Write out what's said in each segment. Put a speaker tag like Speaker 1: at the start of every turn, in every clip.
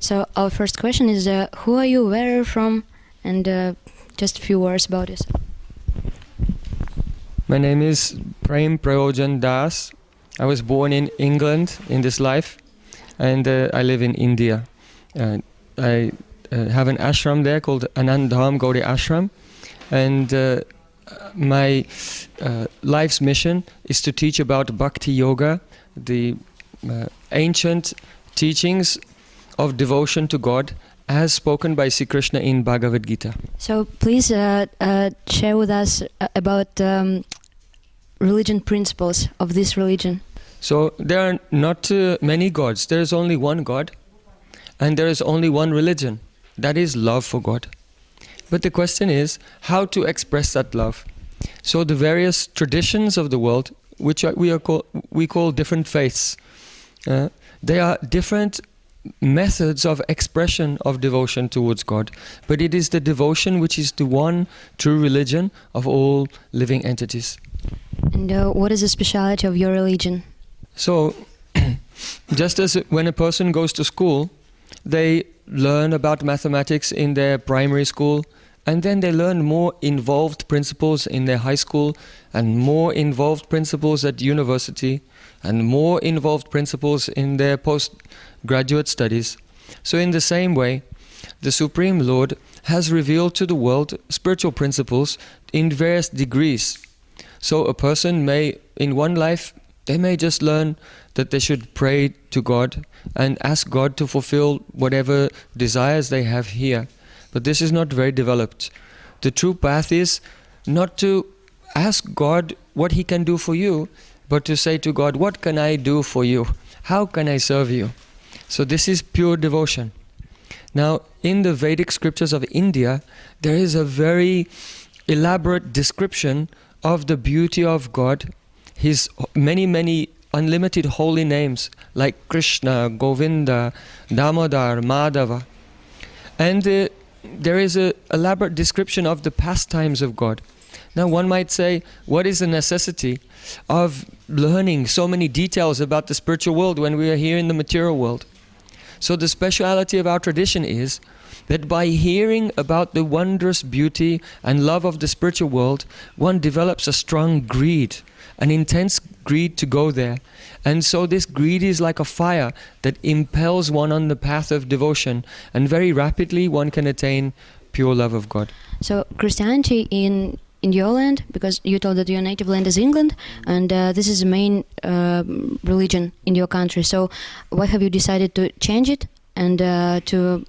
Speaker 1: So our first question is, who are you, where are you from, and just a few words about this.
Speaker 2: My name is Prem Prayojan Das. I was born in England in this life, and I live in India. I have an ashram there called Anandham Gaudi Ashram, and my life's mission is to teach about Bhakti Yoga, the ancient teachings of devotion to God as spoken by Sri Krishna in Bhagavad Gita.
Speaker 1: So please share with us about religion principles of this religion.
Speaker 2: So there are not many gods. There is only one God, and there is only one religion. That is love for God. But the question is how to express that love. So the various traditions of the world, which we call different faiths, they are different methods of expression of devotion towards God. But it is the devotion which is the one true religion of all living entities.
Speaker 1: And what is the speciality of your religion?
Speaker 2: So, just as when a person goes to school, they learn about mathematics in their primary school, and then they learn more involved principles in their high school, and more involved principles at university, and more involved principles in their postgraduate studies. So in the same way, the Supreme Lord has revealed to the world spiritual principles in various degrees. So a person may, in one life, they may just learn that they should pray to God and ask God to fulfill whatever desires they have here. But this is not very developed. The true path is not to ask God what He can do for you, but to say to God, what can I do for you? How can I serve you? So this is pure devotion. Now, in the Vedic scriptures of India, there is a very elaborate description of the beauty of God, His many unlimited holy names like Krishna, Govinda, Damodar, Madhava. And there is an elaborate description of the pastimes of God. Now one might say, what is the necessity of learning so many details about the spiritual world when we are here in the material world? So the speciality of our tradition is that by hearing about the wondrous beauty and love of the spiritual world, one develops a strong greed, an intense greed to go there. And so this greed is like a fire that impels one on the path of devotion, and very rapidly one can attain pure love of God.
Speaker 1: So Christianity in your land, because you told that your native land is England, and this is the main religion in your country. So why have you decided to change it and to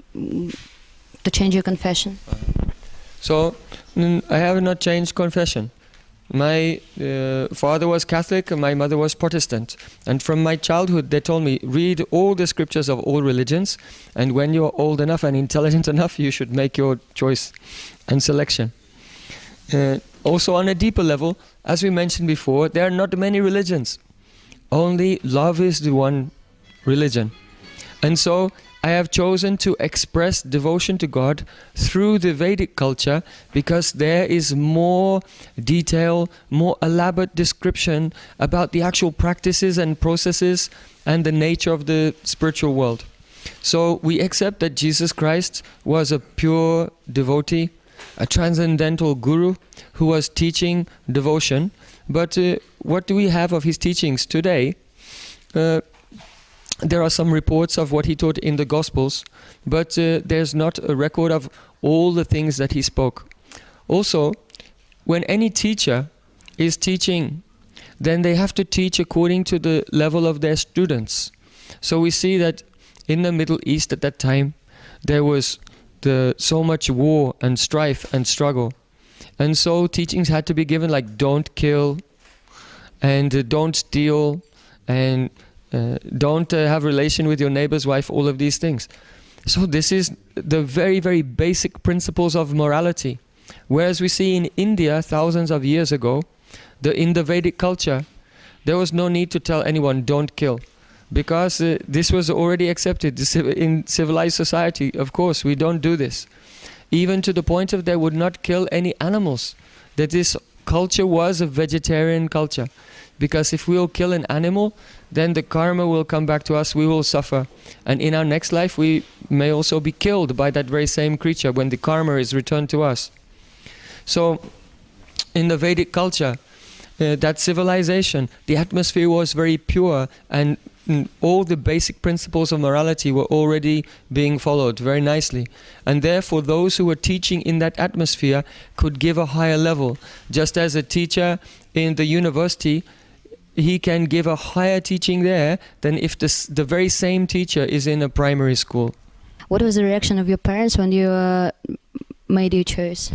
Speaker 1: change your confession?
Speaker 2: So I have not changed confession. My father was Catholic and my mother was Protestant. And from my childhood they told me, read all the scriptures of all religions, and when you're old enough and intelligent enough, you should make your choice and selection. Also on a deeper level, as we mentioned before, there are not many religions. Only love is the one religion. And so I have chosen to express devotion to God through the Vedic culture, because there is more detail, more elaborate description about the actual practices and processes and the nature of the spiritual world. So we accept that Jesus Christ was a pure devotee, a transcendental guru who was teaching devotion. But what do we have of his teachings today? There are some reports of what he taught in the Gospels, but there's not a record of all the things that he spoke. Also, when any teacher is teaching, then they have to teach according to the level of their students. So we see that in the Middle East at that time, there was so much war and strife and struggle. And so teachings had to be given like don't kill, and don't steal, and don't have relation with your neighbor's wife, all of these things. So this is the very, very basic principles of morality. Whereas we see in India thousands of years ago, in the Vedic culture, there was no need to tell anyone don't kill, because this was already accepted in civilized society. Of course, we don't do this. Even to the point of they would not kill any animals. That this culture was a vegetarian culture. Because if we will kill an animal, then the karma will come back to us, we will suffer. And in our next life, we may also be killed by that very same creature when the karma is returned to us. So in the Vedic culture, that civilization, the atmosphere was very pure, and all the basic principles of morality were already being followed very nicely. And therefore those who were teaching in that atmosphere could give a higher level. Just as a teacher in the university, he can give a higher teaching there than if the very same teacher is in a primary school.
Speaker 1: What was the reaction of your parents when you made your choice?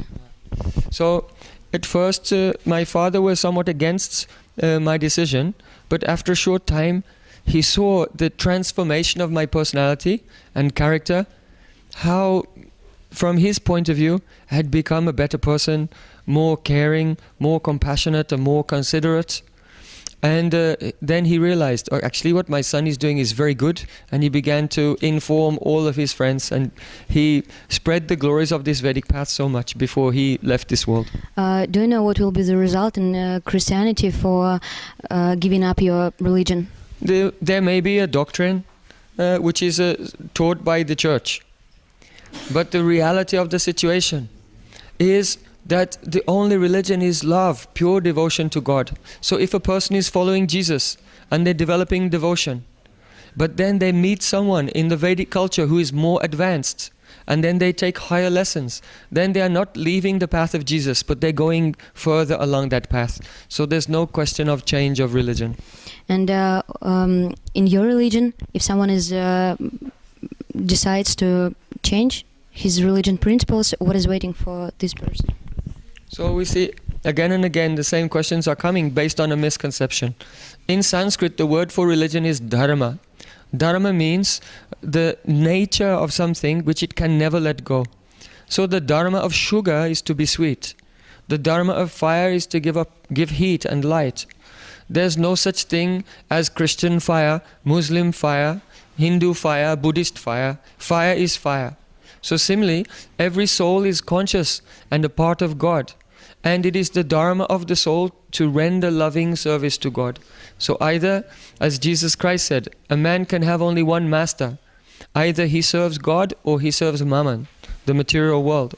Speaker 2: So at first my father was somewhat against my decision, but after a short time he saw the transformation of my personality and character, how from his point of view I had become a better person, more caring, more compassionate and more considerate. And then he realized, oh, actually what my son is doing is very good, and he began to inform all of his friends, and he spread the glories of this Vedic path so much before he left this world.
Speaker 1: Do you know what will be the result in Christianity for giving up your religion?
Speaker 2: There may be a doctrine which is taught by the church, but the reality of the situation is that the only religion is love, pure devotion to God. So if a person is following Jesus and they're developing devotion, but then they meet someone in the Vedic culture who is more advanced, and then they take higher lessons, then they are not leaving the path of Jesus, but they're going further along that path. So there's no question of change of religion.
Speaker 1: And in your religion, if someone decides to change his religion principles, what is waiting for this person?
Speaker 2: So we see again and again the same questions are coming based on a misconception. In Sanskrit, the word for religion is dharma. Dharma means the nature of something which it can never let go. So the dharma of sugar is to be sweet. The dharma of fire is to give heat and light. There's no such thing as Christian fire, Muslim fire, Hindu fire, Buddhist fire. Fire is fire. So similarly, every soul is conscious and a part of God. And it is the dharma of the soul to render loving service to God. So either, as Jesus Christ said, a man can have only one master. Either he serves God or he serves Mammon, the material world.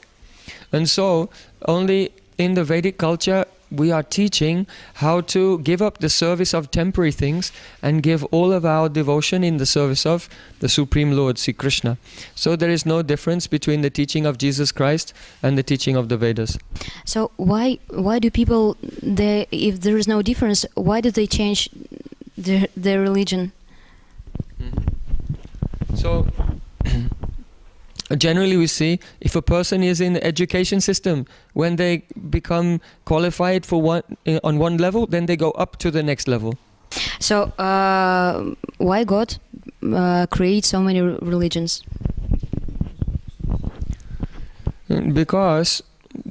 Speaker 2: And so, only in the Vedic culture, we are teaching how to give up the service of temporary things and give all of our devotion in the service of the Supreme Lord, Sri Krishna. So there is no difference between the teaching of Jesus Christ and the teaching of the Vedas.
Speaker 1: So why do people, if there is no difference, why do they change their religion?
Speaker 2: So generally we see if a person is in the education system, when they become qualified for on one level, then they go up to the next level.
Speaker 1: So why God creates so many religions?
Speaker 2: Because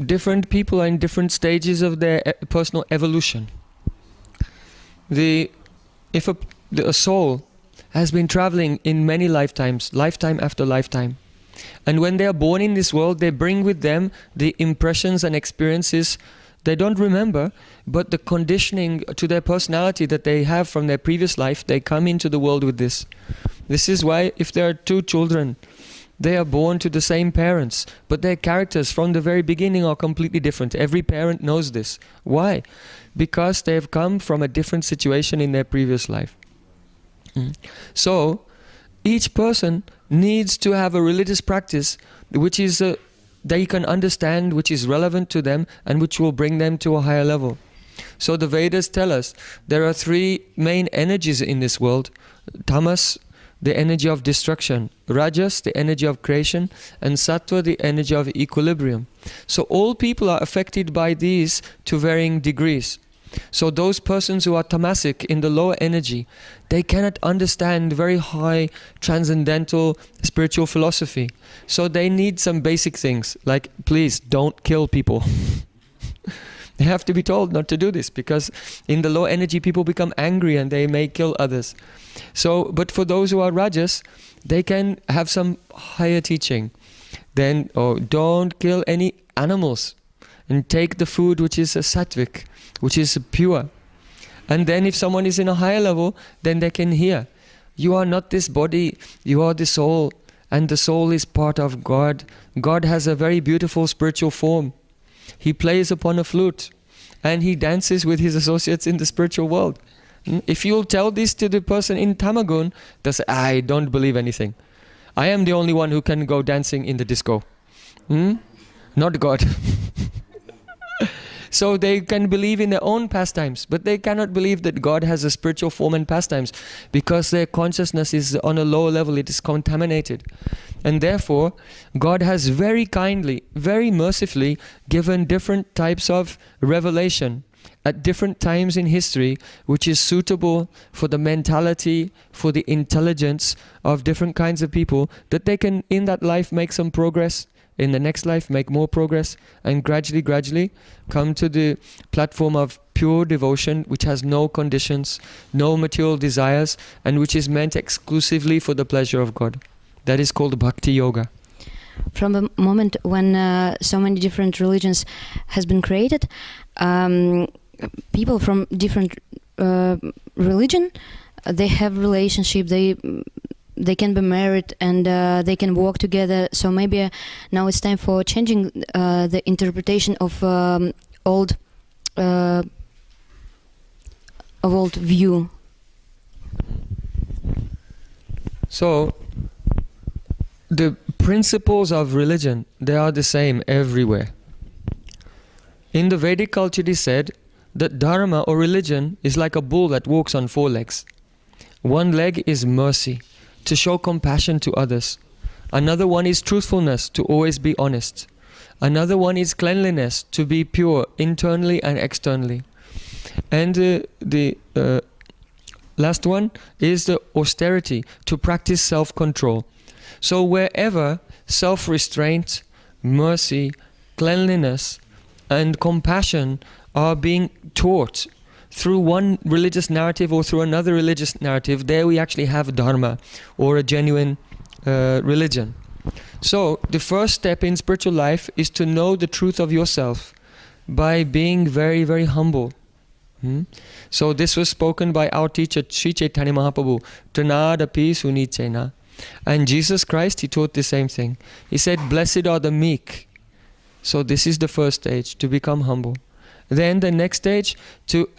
Speaker 2: different people are in different stages of their personal evolution. If a soul has been traveling in many lifetimes, lifetime after lifetime, and when they are born in this world, they bring with them the impressions and experiences they don't remember, but the conditioning to their personality that they have from their previous life, they come into the world with this. This is why if there are two children, they are born to the same parents, but their characters from the very beginning are completely different. Every parent knows this. Why? Because they have come from a different situation in their previous life. So, each person needs to have a religious practice which is they can understand, which is relevant to them and which will bring them to a higher level. So the Vedas tell us there are three main energies in this world. Tamas, the energy of destruction. Rajas, the energy of creation. And Sattva, the energy of equilibrium. So all people are affected by these to varying degrees. So those persons who are tamasic in the lower energy, they cannot understand very high transcendental spiritual philosophy. So they need some basic things like, please don't kill people. They have to be told not to do this because in the low energy people become angry and they may kill others. So, but for those who are rajas, they can have some higher teaching. Then, don't kill any animals and take the food which is a sattvic, which is pure. And then if someone is in a higher level, then they can hear, you are not this body, you are the soul, and the soul is part of God. God has a very beautiful spiritual form. He plays upon a flute and he dances with his associates in the spiritual world. If you'll tell this to the person in Tamagun, they'll say, I don't believe anything. I am the only one who can go dancing in the disco. Not God. So they can believe in their own pastimes, but they cannot believe that God has a spiritual form and pastimes, because their consciousness is on a lower level, it is contaminated. And therefore, God has very kindly, very mercifully given different types of revelation at different times in history, which is suitable for the mentality, for the intelligence of different kinds of people, that they can in that life make some progress, in the next life make more progress, and gradually come to the platform of pure devotion, which has no conditions, no material desires, and which is meant exclusively for the pleasure of God. That is called Bhakti Yoga.
Speaker 1: From the moment when so many different religions has been created, people from different religion, they have relationship, they can be married, and they can work together. So maybe now it's time for changing the interpretation of old view.
Speaker 2: So the principles of religion, they are the same everywhere. In the Vedic culture it is said that dharma or religion is like a bull that walks on 4 legs. One leg is mercy, to show compassion to others. Another one is truthfulness, to always be honest. Another one is cleanliness, to be pure internally and externally. And the last one is the austerity, to practice self-control. So wherever self-restraint, mercy, cleanliness and compassion are being taught through one religious narrative or through another religious narrative, there we actually have dharma, or a genuine religion. So the first step in spiritual life is to know the truth of yourself by being very, very humble. So this was spoken by our teacher Sri Chaitanya Mahaprabhu, Tanadapi Sunichena. And Jesus Christ, he taught the same thing. He said, blessed are the meek. So this is the first stage, to become humble. Then the next stage,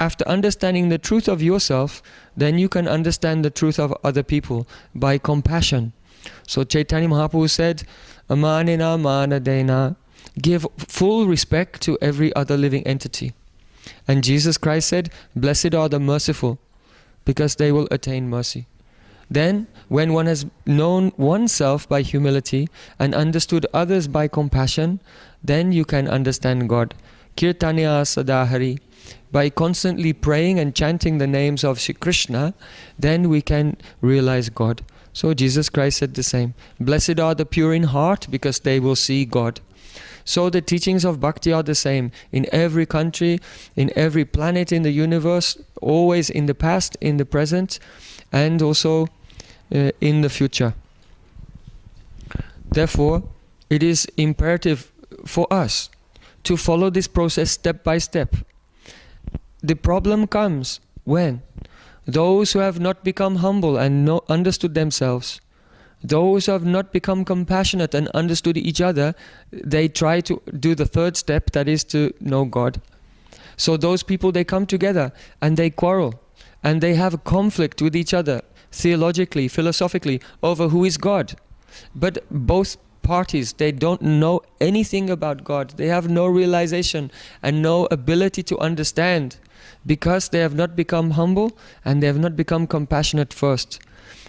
Speaker 2: after understanding the truth of yourself, then you can understand the truth of other people by compassion. So Chaitanya Mahaprabhu said, Amanina manadena, give full respect to every other living entity. And Jesus Christ said, blessed are the merciful, because they will attain mercy. Then, when one has known oneself by humility and understood others by compassion, then you can understand God. Kirtanya Sadahari. By constantly praying and chanting the names of Shri Krishna, then we can realize God. So Jesus Christ said the same. Blessed are the pure in heart, because they will see God. So the teachings of bhakti are the same in every country, in every planet in the universe, always in the past, in the present, and also in the future. Therefore, it is imperative for us to follow this process step by step. The problem comes when those who have not become humble and understood themselves, those who have not become compassionate and understood each other, they try to do the third step, that is to know God. So those people, they come together and they quarrel and they have a conflict with each other, theologically, philosophically, over who is God. But both parties, they don't know anything about God. They have no realization and no ability to understand, because they have not become humble and they have not become compassionate first.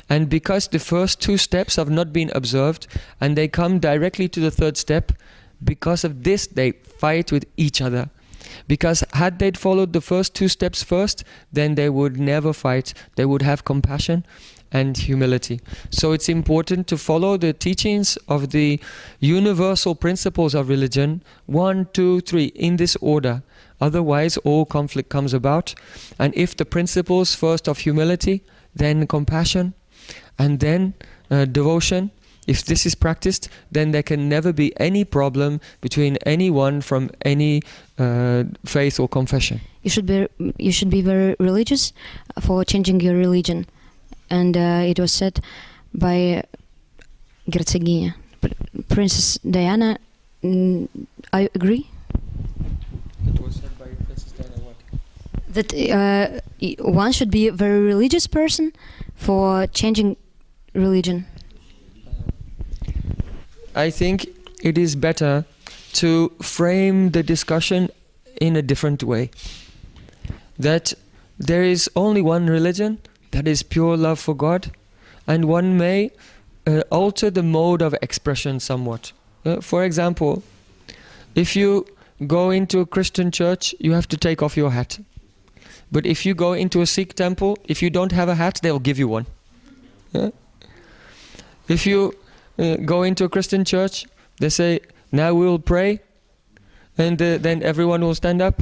Speaker 2: And because the first 2 steps have not been observed and they come directly to the third step, because of this they fight with each other. Because had they followed the first 2 steps first, then they would never fight. They would have compassion and humility. So it's important to follow the teachings of the universal principles of religion, 1, 2, 3, in this order. Otherwise, all conflict comes about. And if the principles first of humility, then compassion, and then devotion, if this is practiced, then there can never be any problem between anyone from any faith or confession.
Speaker 1: You should be very religious for changing your religion. And it was said by герцогиня. Princess Diana, I agree
Speaker 2: It was said by Princess Diana what?
Speaker 1: that one should be a very religious person for changing religion.
Speaker 2: I think it is better to frame the discussion in a different way. That there is only one religion, that is pure love for God, and one may alter the mode of expression somewhat. For example, if you go into a Christian church, you have to take off your hat. But if you go into a Sikh temple, if you don't have a hat, they'll give you one. If you go into a Christian church, they say, now we'll pray, and then everyone will stand up.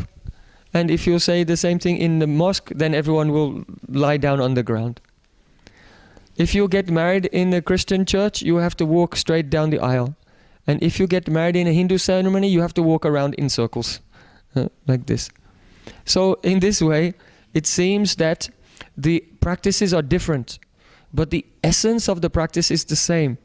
Speaker 2: And if you say the same thing in the mosque, then everyone will lie down on the ground. If you get married in a Christian church, you have to walk straight down the aisle. And if you get married in a Hindu ceremony, you have to walk around in circles, like this. So in this way, it seems that the practices are different, but the essence of the practice is the same.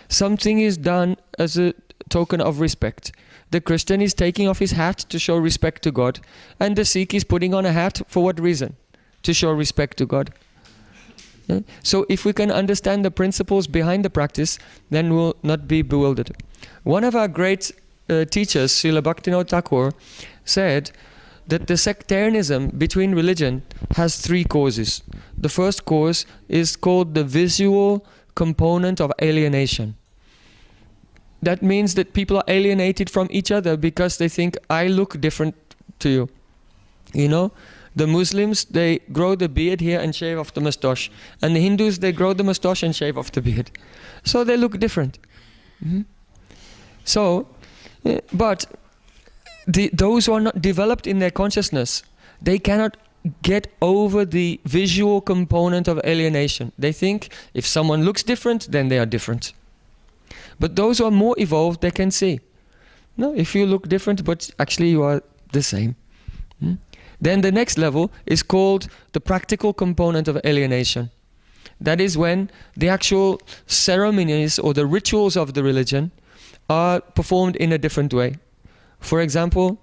Speaker 2: Something is done as a token of respect. The Christian is taking off his hat to show respect to God, and the Sikh is putting on a hat for what reason? To show respect to God. So if we can understand the principles behind the practice, then we'll not be bewildered. One of our great teachers, Srila Bhaktivinoda Thakur, said that the sectarianism between religion has three causes. The first cause is called the visual component of alienation. That means that people are alienated from each other because they think, I look different to you. You know, the Muslims, they grow the beard here and shave off the mustache. And the Hindus, they grow the mustache and shave off the beard. So they look different. So, but those who are not developed in their consciousness, they cannot get over the visual component of alienation. They think if someone looks different, then they are different. But those who are more evolved, they can see, no, if you look different, but actually you are the same. Then the next level is called the practical component of alienation. That is when the actual ceremonies or the rituals of the religion are performed in a different way. For example,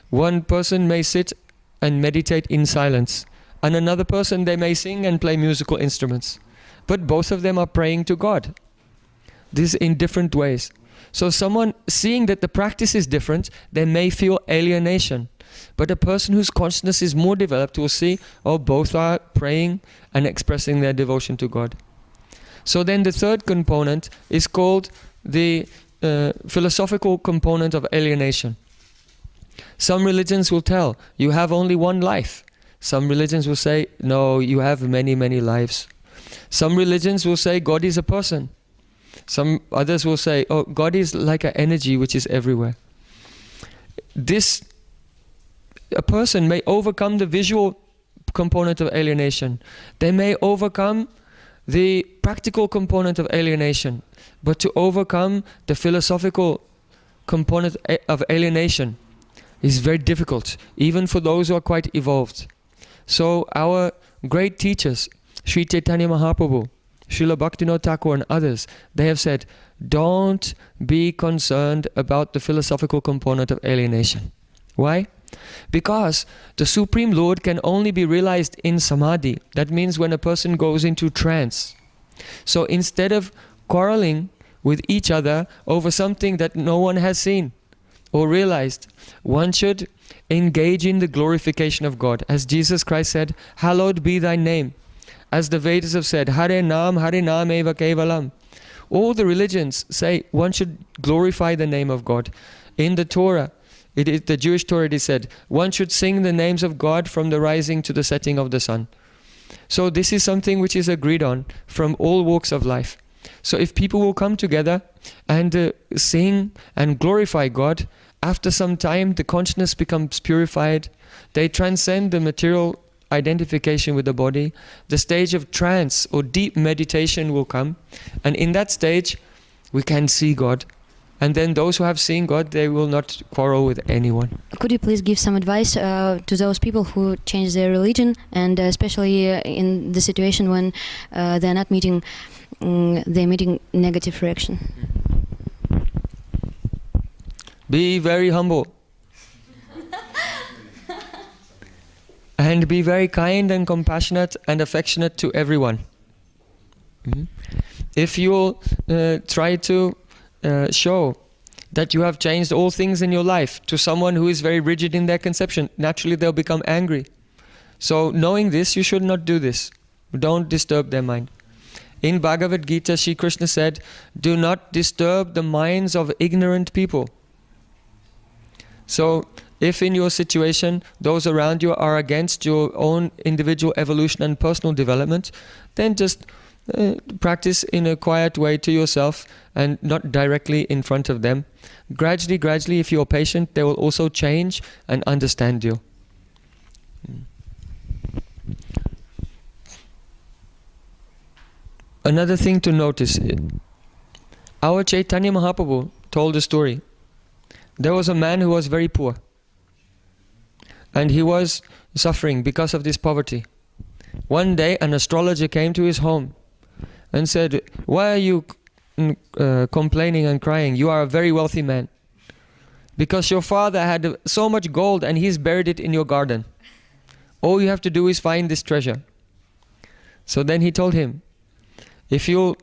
Speaker 2: one person may sit and meditate in silence, and another person, they may sing and play musical instruments. But both of them are praying to God. This in different ways. So someone seeing that the practice is different, they may feel alienation. But a person whose consciousness is more developed will see, oh, both are praying and expressing their devotion to God. So then the third component is called the philosophical component of alienation. Some religions will tell, you have only one life. Some religions will say, no, you have many, many lives. Some religions will say, God is a person. Some others will say, oh, God is like an energy which is everywhere. A person may overcome the visual component of alienation. They may overcome the practical component of alienation. But to overcome the philosophical component of alienation is very difficult, even for those who are quite evolved. So our great teachers, Sri Chaitanya Mahaprabhu, Srila Bhaktivinoda Thakur and others, they have said, don't be concerned about the philosophical component of alienation. Why? Because the Supreme Lord can only be realized in samadhi. That means when a person goes into trance. So instead of quarreling with each other over something that no one has seen or realized, one should engage in the glorification of God. As Jesus Christ said, hallowed be thy name. As the Vedas have said, Hare Nam Eva Kevalam. All the religions say one should glorify the name of God. In the Torah, the Jewish Torah, it is said, one should sing the names of God from the rising to the setting of the sun. So this is something which is agreed on from all walks of life. So if people will come together and sing and glorify God, after some time the consciousness becomes purified. They transcend the material identification with the body. The stage of trance or deep meditation will come, and in that stage we can see God. And then those who have seen God, they will not quarrel with anyone.
Speaker 1: Could you please give some advice to those people who change their religion, and especially in the situation when they're not meeting they're emitting negative reaction.
Speaker 2: Be very humble. And be very kind and compassionate and affectionate to everyone. If you try to show that you have changed all things in your life to someone who is very rigid in their conception, naturally they'll become angry. So knowing this, you should not do this. Don't disturb their mind. In Bhagavad Gita, Shri Krishna said, do not disturb the minds of ignorant people. So if in your situation those around you are against your own individual evolution and personal development, then just practice in a quiet way to yourself and not directly in front of them. Gradually, if you're patient, they will also change and understand you. Another thing to notice, our Chaitanya Mahaprabhu told a story. There was a man who was very poor, and he was suffering because of this poverty. One day an astrologer came to his home and said, why are you complaining and crying? You are a very wealthy man, because your father had so much gold and he's buried it in your garden. All you have to do is find this treasure. So then he told him, if you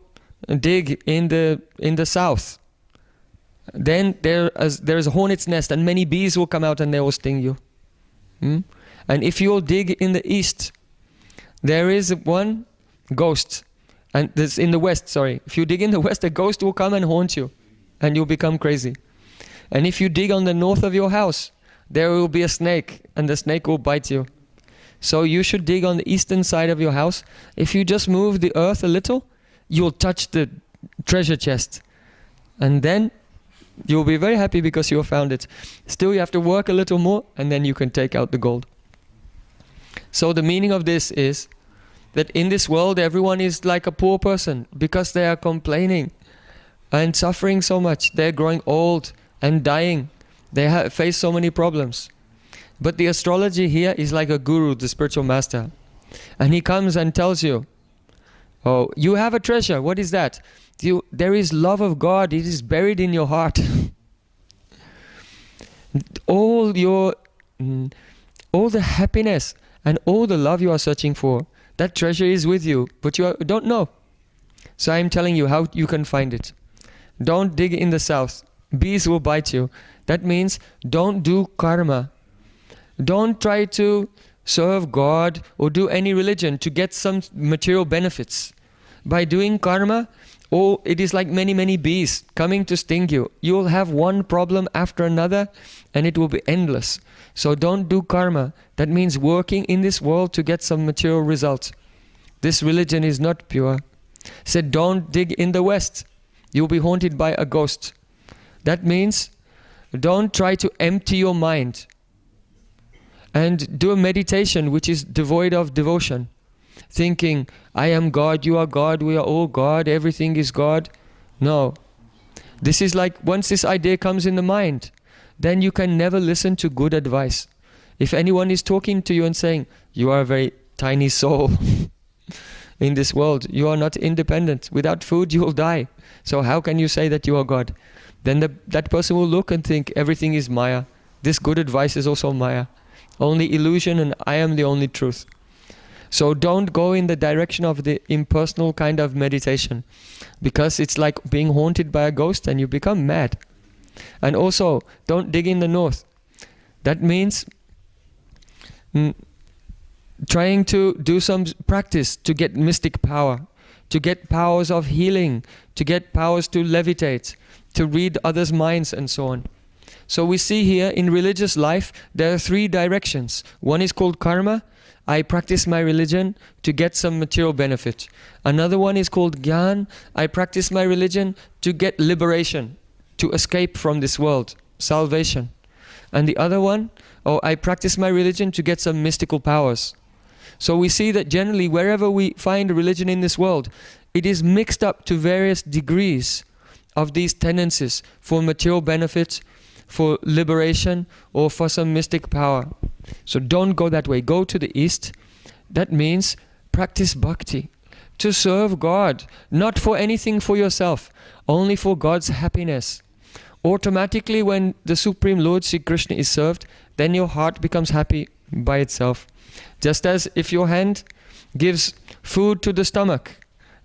Speaker 2: dig in the south, then there is a hornet's nest and many bees will come out and they will sting you. And if you dig in the east, there is one ghost, and this in the west, sorry. If you dig in the west, a ghost will come and haunt you and you'll become crazy. And if you dig on the north of your house, there will be a snake and the snake will bite you. So you should dig on the eastern side of your house. If you just move the earth a little, you'll touch the treasure chest. And then you'll be very happy because you have found it. Still, you have to work a little more and then you can take out the gold. So the meaning of this is that in this world everyone is like a poor person because they are complaining and suffering so much. They're growing old and dying. They face so many problems. But the astrologer here is like a guru, the spiritual master. And he comes and tells you, oh, you have a treasure. What is that? There is love of God. It is buried in your heart. All the happiness and all the love you are searching for, that treasure is with you, but you don't know. So I'm telling you how you can find it. Don't dig in the south. Bees will bite you. That means don't do karma. Don't try to serve God or do any religion to get some material benefits. By doing karma, it is like many bees coming to sting you. You will have one problem after another and it will be endless. So don't do karma. That means working in this world to get some material results. This religion is not pure. Said don't dig in the west. You'll be haunted by a ghost. That means don't try to empty your mind and do a meditation which is devoid of devotion. Thinking, I am God, you are God, we are all God, everything is God. No. This is like, once this idea comes in the mind, then you can never listen to good advice. If anyone is talking to you and saying, you are a very tiny soul in this world, you are not independent. Without food, you will die. So how can you say that you are God? Then that person will look and think, everything is Maya. This good advice is also Maya. Only illusion and I am the only truth. So don't go in the direction of the impersonal kind of meditation, because it's like being haunted by a ghost and you become mad. And also, don't dig in the north. That means trying to do some practice to get mystic power, to get powers of healing, to get powers to levitate, to read others' minds and so on. So we see here in religious life, there are three directions. One is called karma. I practice my religion to get some material benefit. Another one is called Gyan. I practice my religion to get liberation, to escape from this world, salvation. And the other one, I practice my religion to get some mystical powers. So we see that generally wherever we find a religion in this world, it is mixed up to various degrees of these tendencies for material benefit, for liberation, or for some mystic power. So don't go that way. Go to the east. That means practice bhakti. to serve God, not for anything for yourself, only for God's happiness. Automatically, when the Supreme Lord Sri Krishna is served, then your heart becomes happy by itself. Just as if your hand gives food to the stomach,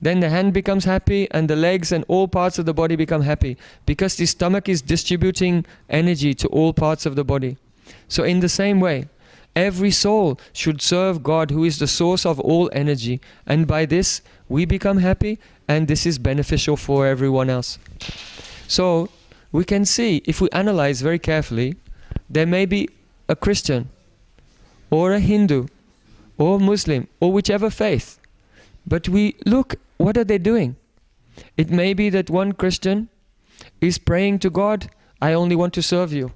Speaker 2: then the hand becomes happy and the legs and all parts of the body become happy, because the stomach is distributing energy to all parts of the body. So in the same way, every soul should serve God, who is the source of all energy, and by this we become happy, and this is beneficial for everyone else. So we can see, if we analyze very carefully, there may be a Christian or a Hindu or Muslim or whichever faith, but we look, what are they doing? It may be that one Christian is praying to God, I only want to serve you.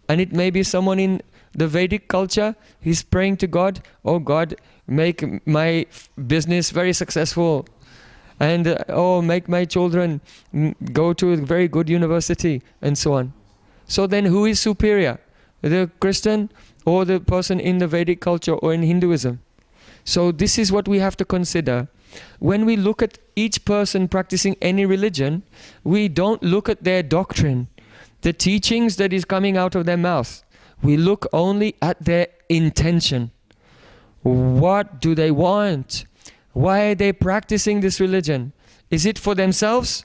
Speaker 2: And it may be someone in the Vedic culture, he's praying to God, oh God, make my business very successful. And make my children go to a very good university, and so on. So then who is superior? The Christian or the person in the Vedic culture or in Hinduism? So this is what we have to consider. When we look at each person practicing any religion, we don't look at their doctrine, the teachings that is coming out of their mouth. We look only at their intention. What do they want? Why are they practicing this religion? Is it for themselves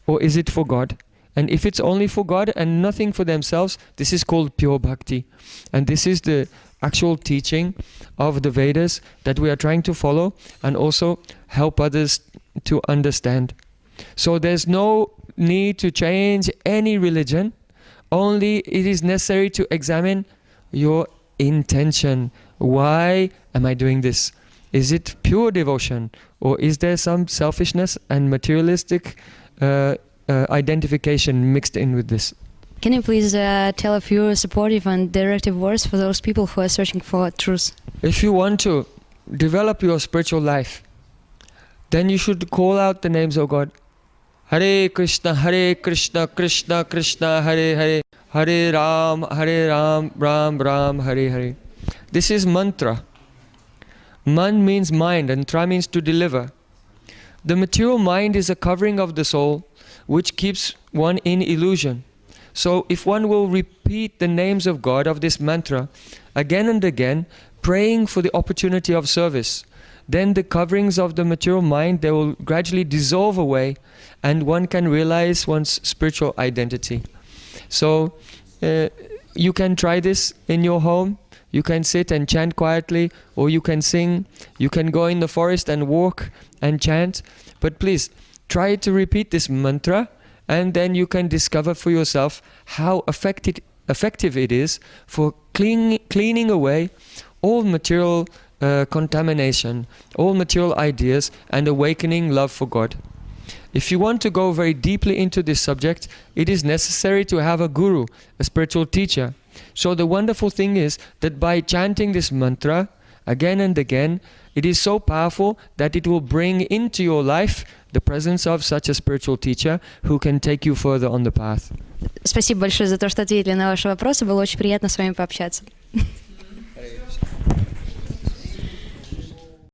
Speaker 2: or is it for God? And if it's only for God and nothing for themselves, this is called pure bhakti. And this is the actual teaching of the Vedas that we are trying to follow and also help others to understand. So there's no need to change any religion. Only it is necessary to examine your intention. Why am I doing this? Is it pure devotion, or is there some selfishness and materialistic identification mixed in with this?
Speaker 1: Can you please tell a few supportive and directive words for those people who are searching for truth?
Speaker 2: If you want to develop your spiritual life, then you should call out the names of God. Hare Krishna, Krishna Krishna, Hare Hare, Hare Ram, Ram Ram, Hare Hare. This is mantra. Man means mind and tra means to deliver. The material mind is a covering of the soul which keeps one in illusion. So if one will repeat the names of God, of this mantra, again and again, praying for the opportunity of service, then the coverings of the material mind, they will gradually dissolve away and one can realize one's spiritual identity. So you can try this in your home. You can sit and chant quietly, or you can sing. You can go in the forest and walk and chant. But please, try to repeat this mantra, and then you can discover for yourself how effective it is for cleaning away all material contamination, all material ideas, and awakening love for God. If you want to go very deeply into this subject, it is necessary to have a guru, a spiritual teacher. So the wonderful thing is that by chanting this mantra again and again, it is so powerful that it will bring into your life the presence of such a spiritual teacher who can take you further on the path.
Speaker 1: Спасибо большое за то, что ответили на ваши вопросы. Было очень приятно с вами пообщаться.